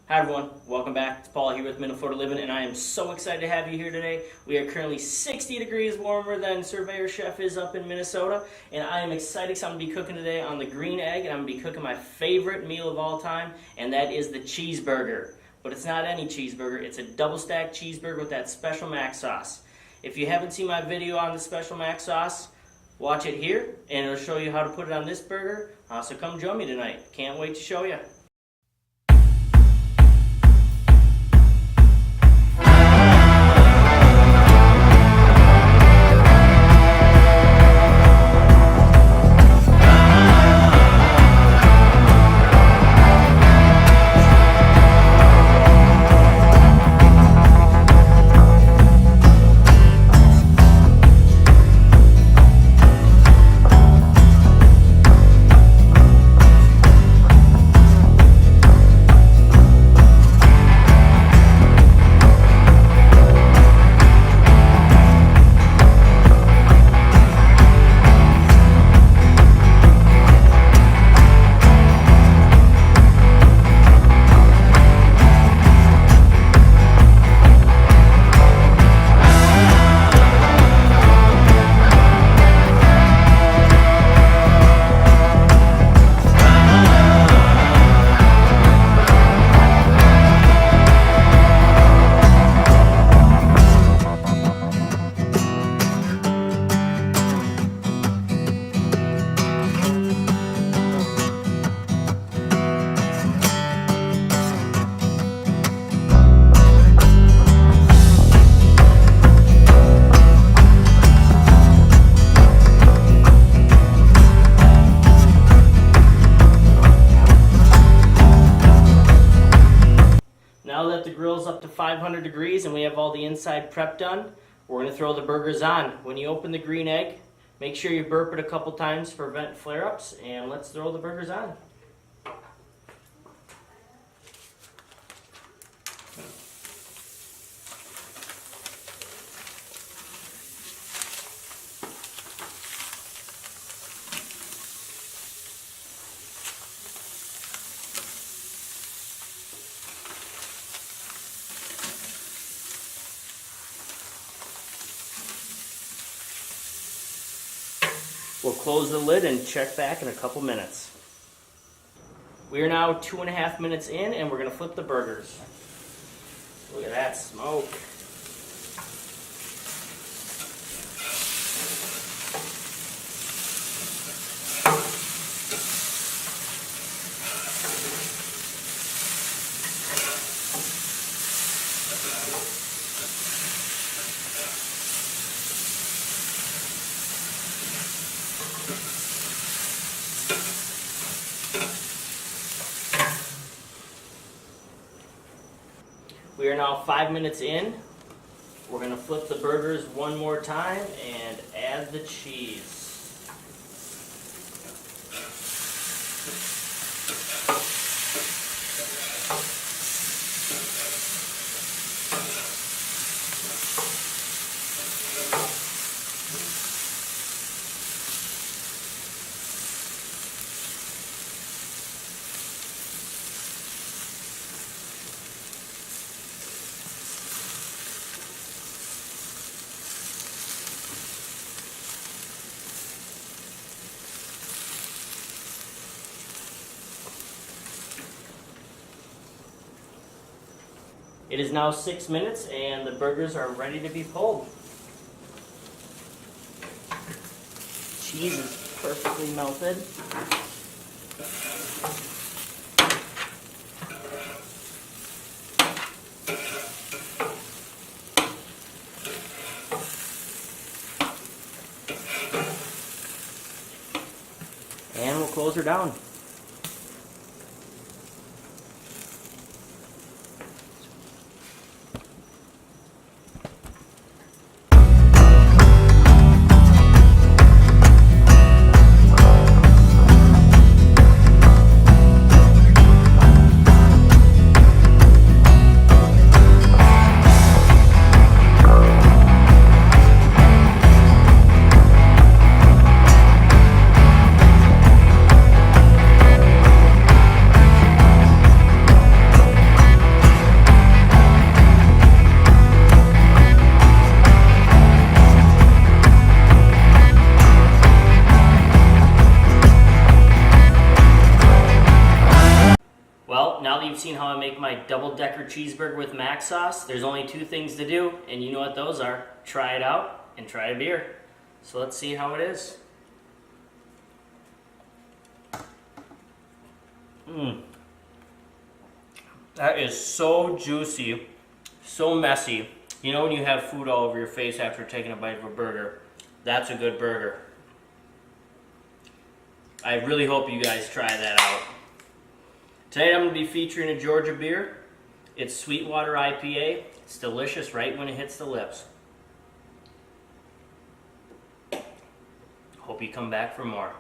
Hi everyone, welcome back. It's Paul here with Minne-Florida Living, and I am so excited to have you here today. We are currently 60 degrees warmer than Surveyor Chef is up in Minnesota, and I am excited because I'm going to be cooking today on the green egg, and I'm going to be cooking my favorite meal of all time, and that is the cheeseburger. But it's not any cheeseburger, it's a double stack cheeseburger with that special mac sauce. If you haven't seen my video on the special mac sauce, watch it here, and it'll show you how to put it on this burger. So come join me tonight. Can't wait to show you. Now that the grill's up to 500 degrees and we have all the inside prep done, we're going to throw the burgers on. When you open the green egg, make sure you burp it a couple times to prevent flare-ups, and let's throw the burgers on. We'll close the lid and check back in a couple minutes. We are now 2.5 minutes in, and we're going to flip the burgers. Look at that smoke. We are now 5 minutes in. We're going to flip the burgers one more time and add the cheese. It is now 6 minutes and the burgers are ready to be pulled. Cheese is perfectly melted. And we'll close her down. you've seen how I make my double-decker cheeseburger with mac sauce. There's only 2 things to do, and you know what those are. Try it out and try a beer. So let's see how it is. That is so juicy, so messy. You know when you have food all over your face after taking a bite of a burger? That's a good burger. I really hope you guys try that out. Tonight I'm going to be featuring a Georgia beer. It's Sweetwater IPA. It's delicious right when it hits the lips. Hope you come back for more.